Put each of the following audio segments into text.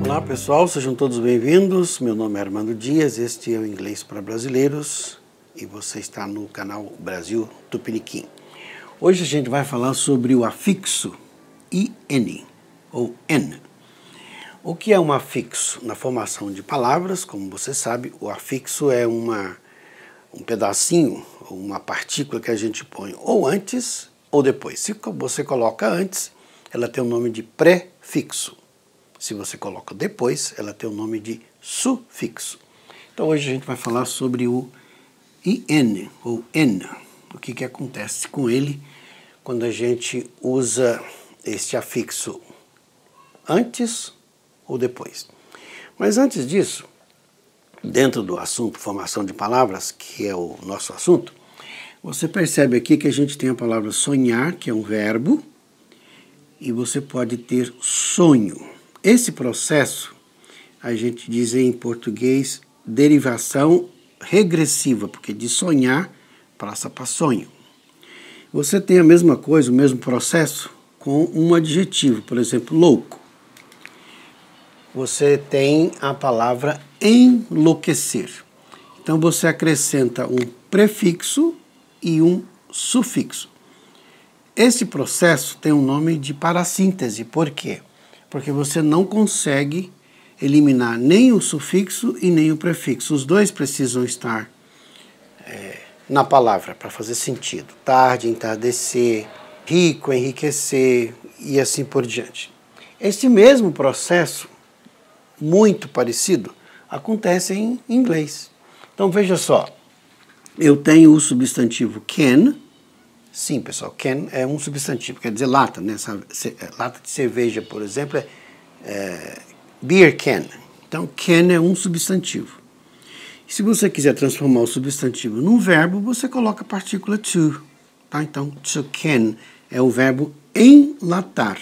Olá pessoal, sejam todos bem-vindos. Meu nome é Armando Dias, este é o Inglês para Brasileiros e você está no canal Brasil Tupiniquim. Hoje a gente vai falar sobre o afixo IN ou N. O que é um afixo? Na formação de palavras, como você sabe, o afixo é um pedacinho, uma partícula que a gente põe ou antes ou depois. Se você coloca antes, ela tem o nome de prefixo. Se você coloca depois, ela tem o nome de sufixo. Então hoje a gente vai falar sobre o IN ou N. O que acontece com ele quando a gente usa este afixo antes ou depois. Mas antes disso, dentro do assunto formação de palavras, que é o nosso assunto, você percebe aqui que a gente tem a palavra sonhar, que é um verbo, e você pode ter sonho. Esse processo, a gente diz em português, derivação regressiva, porque de sonhar passa para sonho. Você tem a mesma coisa, o mesmo processo, com um adjetivo, por exemplo, louco. Você tem a palavra enlouquecer. Então você acrescenta um prefixo e um sufixo. Esse processo tem um nome de parassíntese. Por quê? Porque você não consegue eliminar nem o sufixo e nem o prefixo. Os dois precisam estar na palavra para fazer sentido. Tarde, entardecer, rico, enriquecer e assim por diante. Este mesmo processo, muito parecido, acontece em inglês. Então veja só, eu tenho o substantivo can. Sim, pessoal, can é um substantivo, quer dizer lata, né? Lata de cerveja, por exemplo, é beer can. Então, can é um substantivo. E se você quiser transformar o substantivo num verbo, você coloca a partícula to. Tá? Então, to can é o verbo enlatar.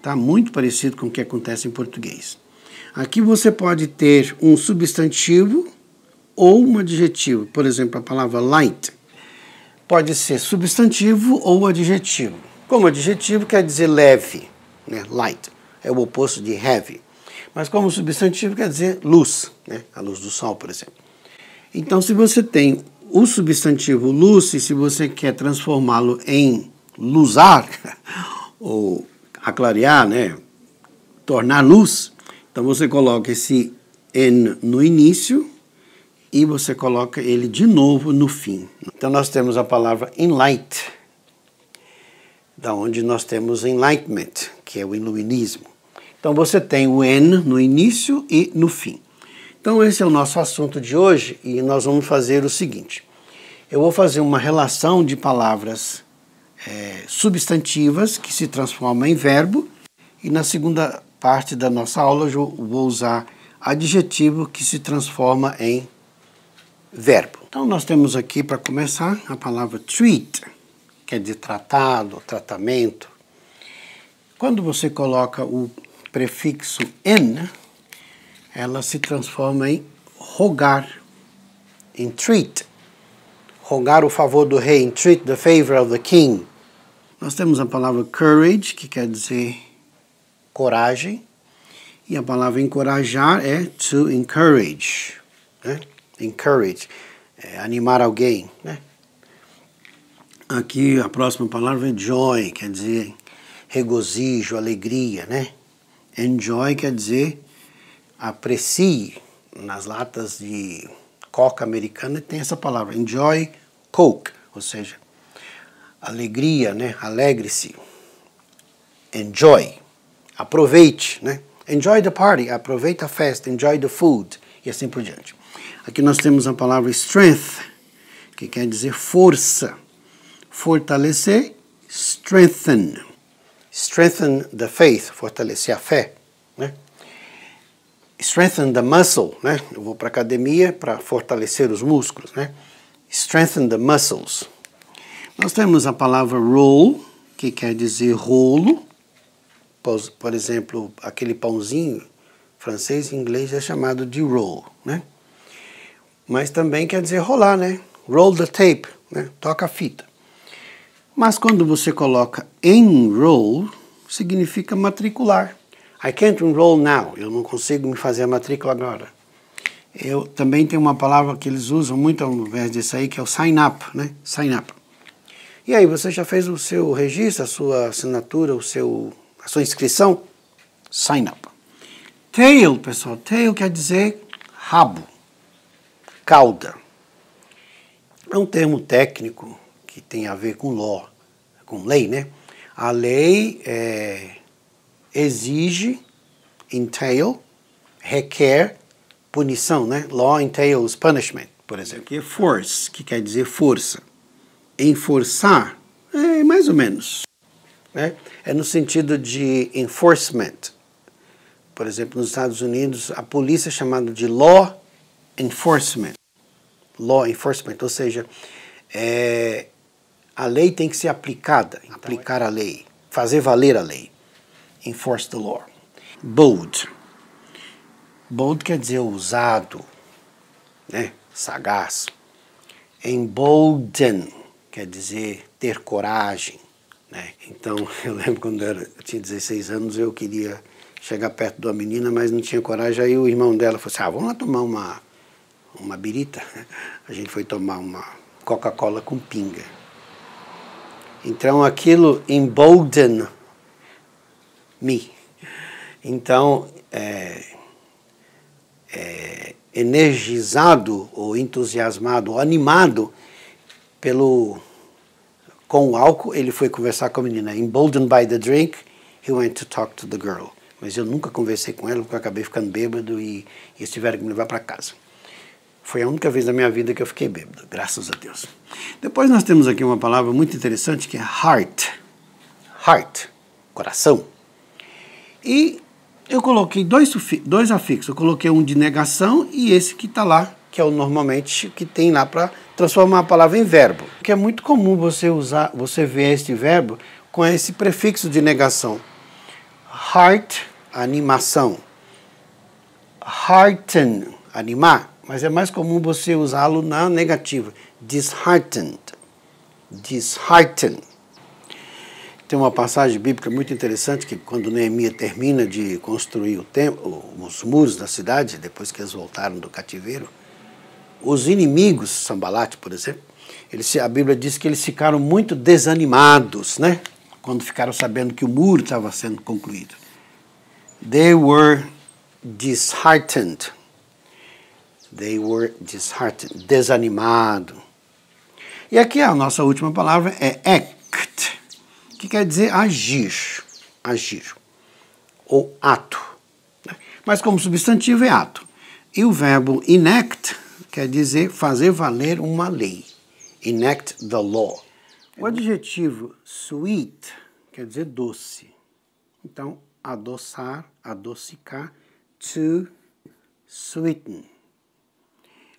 Tá? Muito parecido com o que acontece em português. Aqui você pode ter um substantivo ou um adjetivo. Por exemplo, a palavra light pode ser substantivo ou adjetivo. Como adjetivo quer dizer leve, né? Light é o oposto de heavy. Mas como substantivo quer dizer luz, né? A luz do sol, por exemplo. Então, se você tem o substantivo luz e se você quer transformá-lo em luzar, ou aclarear, né? Tornar luz, então você coloca esse N no início e você coloca ele de novo no fim. Então nós temos a palavra enlight, da onde nós temos enlightenment, que é o iluminismo. Então você tem o N no início e no fim. Então esse é o nosso assunto de hoje e nós vamos fazer o seguinte. Eu vou fazer uma relação de palavras substantivas que se transformam em verbo e na segunda parte da nossa aula eu vou usar adjetivo que se transforma em verbo. Então nós temos aqui para começar a palavra treat, que é de tratado, tratamento. Quando você coloca o prefixo n, ela se transforma em rogar, entreat. Rogar o favor do rei, entreat the favor of the king. Nós temos a palavra courage, que quer dizer coragem, e a palavra encorajar é to encourage, né? Encourage, animar alguém, né? Aqui a próxima palavra é joy, quer dizer regozijo, alegria, né? Enjoy quer dizer aprecie. Nas latas de Coca americana tem essa palavra, enjoy Coke, ou seja, alegria, né? Alegre-se. Enjoy, aproveite, né? Enjoy the party, aproveita a festa, enjoy the food, e assim por diante. Aqui nós temos a palavra strength, que quer dizer força. Fortalecer, strengthen. Strengthen the faith, fortalecer a fé, né? Strengthen the muscle, né? Eu vou para a academia para fortalecer os músculos, né? Strengthen the muscles. Nós temos a palavra roll, que quer dizer rolo. Por exemplo, aquele pãozinho francês e inglês é chamado de roll, né? Mas também quer dizer rolar, né? Roll the tape, né? Toca a fita. Mas quando você coloca enroll, significa matricular. I can't enroll now. Eu não consigo me fazer a matrícula agora. Eu também tenho uma palavra que eles usam muito ao invés disso aí, que é o sign up, né? Sign up. E aí, você já fez o seu registro, a sua assinatura, a sua inscrição? Sign up. Tail, pessoal. Tail quer dizer rabo, cauda. É um termo técnico que tem a ver com law, com lei, né? A lei exige, entail, requer punição, né? Law entails punishment, por exemplo. Aqui é force, que quer dizer força. Enforçar é mais ou menos, né? É no sentido de enforcement. Por exemplo, nos Estados Unidos, a polícia é chamada de law enforcement. Law enforcement, ou seja, a lei tem que ser aplicada, aplicar a lei, fazer valer a lei. Enforce the law. Bold. Bold quer dizer ousado, né? Sagaz. Embolden quer dizer ter coragem, né? Então, eu lembro quando eu tinha 16 anos, eu queria chegar perto de uma menina, mas não tinha coragem. Aí o irmão dela falou assim, vamos lá tomar uma birita. A gente foi tomar uma Coca-Cola com pinga. Então, aquilo embolden me. Então, energizado ou entusiasmado ou animado com o álcool, ele foi conversar com a menina. Emboldened by the drink, he went to talk to the girl. Mas eu nunca conversei com ela porque eu acabei ficando bêbado e eles tiveram que me levar para casa. Foi a única vez na minha vida que eu fiquei bêbado, graças a Deus. Depois nós temos aqui uma palavra muito interessante que é heart. Heart, coração. E eu coloquei dois afixos. Eu coloquei um de negação e esse que está lá, que é o normalmente que tem lá para transformar a palavra em verbo. Porque é muito comum você ver este verbo com esse prefixo de negação. Heart, animação. Hearten, animar. Mas é mais comum você usá-lo na negativa. Disheartened. Dishearten. Tem uma passagem bíblica muito interessante que quando Neemias termina de construir os muros da cidade, depois que eles voltaram do cativeiro, os inimigos, Sambalate, por exemplo, a Bíblia diz que eles ficaram muito desanimados, né? Quando ficaram sabendo que o muro estava sendo concluído. They were disheartened. They were disheartened. Desanimado. E aqui a nossa última palavra é act, que quer dizer agir, agir, ou ato. Mas como substantivo é ato. E o verbo enact quer dizer fazer valer uma lei. Enact the law. O adjetivo sweet quer dizer doce. Então, adoçar, adocicar, to sweeten.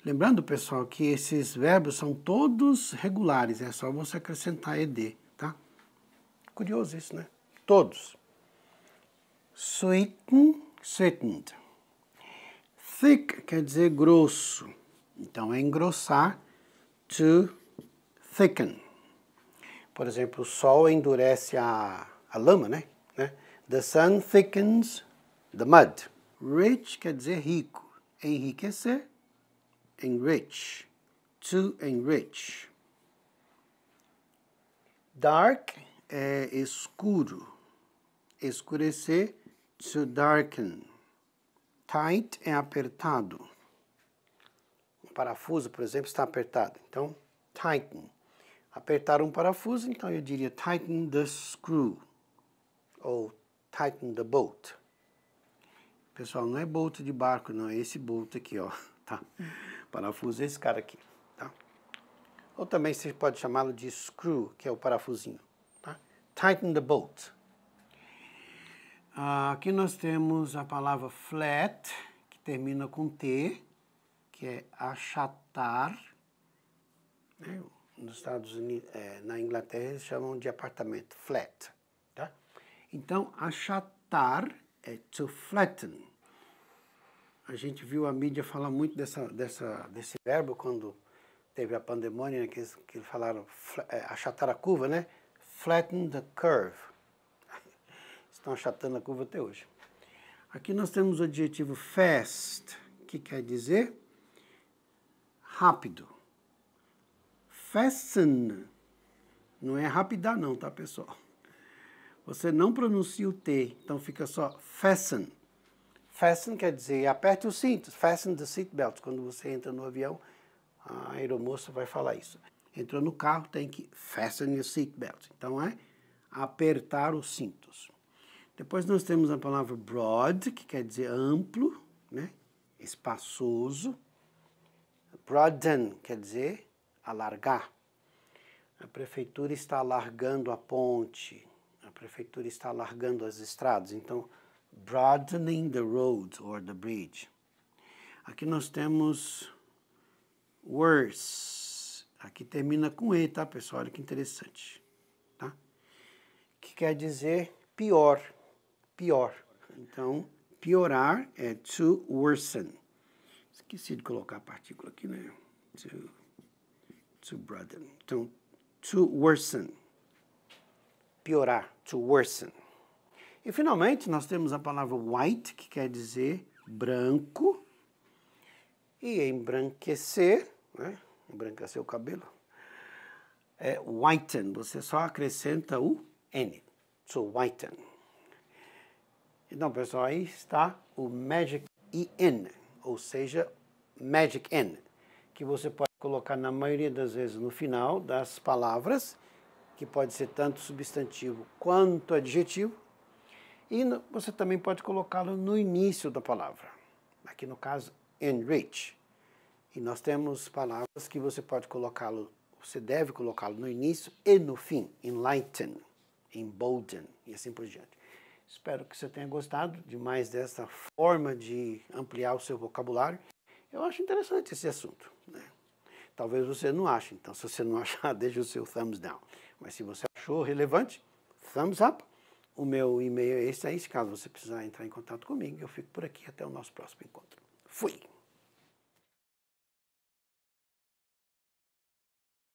Lembrando, pessoal, que esses verbos são todos regulares, é só você acrescentar ed, tá? Curioso isso, né? Todos. Sweeten, sweetened. Thick quer dizer grosso. Então, é engrossar, to thicken. Por exemplo, o sol endurece a lama, né? The sun thickens the mud. Rich quer dizer rico. Enriquecer, enrich. To enrich. Dark é escuro. Escurecer, to darken. Tight é apertado. Um parafuso, por exemplo, está apertado. Então, tighten. Apertar um parafuso, então eu diria tighten the screw. Ou tighten the bolt. Pessoal, não é bolt de barco, não. É esse bolt aqui, ó. Tá? Parafuso é esse cara aqui. Tá? Ou também você pode chamá-lo de screw, que é o parafusinho. Tá? Tighten the bolt. Aqui nós temos a palavra flat, que termina com T, que é achatar. Né? Nos Estados Unidos, na Inglaterra, eles chamam de apartamento, flat. Tá? Então, achatar é to flatten. A gente viu a mídia falar muito desse verbo quando teve a pandemia, né, que eles falaram achatar a curva, né? flatten the curve. Estão achatando a curva até hoje. Aqui nós temos o adjetivo fast, que quer dizer rápido. Fasten não é rapidar não, tá, pessoal? Você não pronuncia o T, então fica só fasten. Fasten quer dizer aperte os cintos, fasten the seatbelts. Quando você entra no avião, a aeromoça vai falar isso. Entrou no carro, tem que fasten your seatbelt. Então é apertar os cintos. Depois nós temos a palavra broad, que quer dizer amplo, né? Espaçoso. Broaden quer dizer alargar. A prefeitura está alargando a ponte. A prefeitura está alargando as estradas. Então, broadening the road or the bridge. Aqui nós temos worse. Aqui termina com E, tá, pessoal? Olha que interessante. Tá? Que quer dizer pior. Pior. Então, piorar é to worsen. Esqueci de colocar a partícula aqui, né? To broaden. Então, to worsen. Piorar, to worsen. E, finalmente, nós temos a palavra white, que quer dizer branco. E embranquecer, né? Embranquecer o cabelo. É whiten. Você só acrescenta o N. To whiten. Então, pessoal, aí está o Magic EN, ou seja, Magic N, que você pode colocar na maioria das vezes no final das palavras, que pode ser tanto substantivo quanto adjetivo, e você também pode colocá-lo no início da palavra, aqui no caso, enrich. E nós temos palavras que você pode colocá-lo, você deve colocá-lo no início e no fim, enlighten, embolden e assim por diante. Espero que você tenha gostado de mais dessa forma de ampliar o seu vocabulário. Eu acho interessante esse assunto, né? Talvez você não ache, então se você não achar, deixa o seu thumbs down. Mas se você achou relevante, thumbs up. O meu e-mail é esse aí, caso você precisar entrar em contato comigo. Eu fico por aqui, até o nosso próximo encontro. Fui!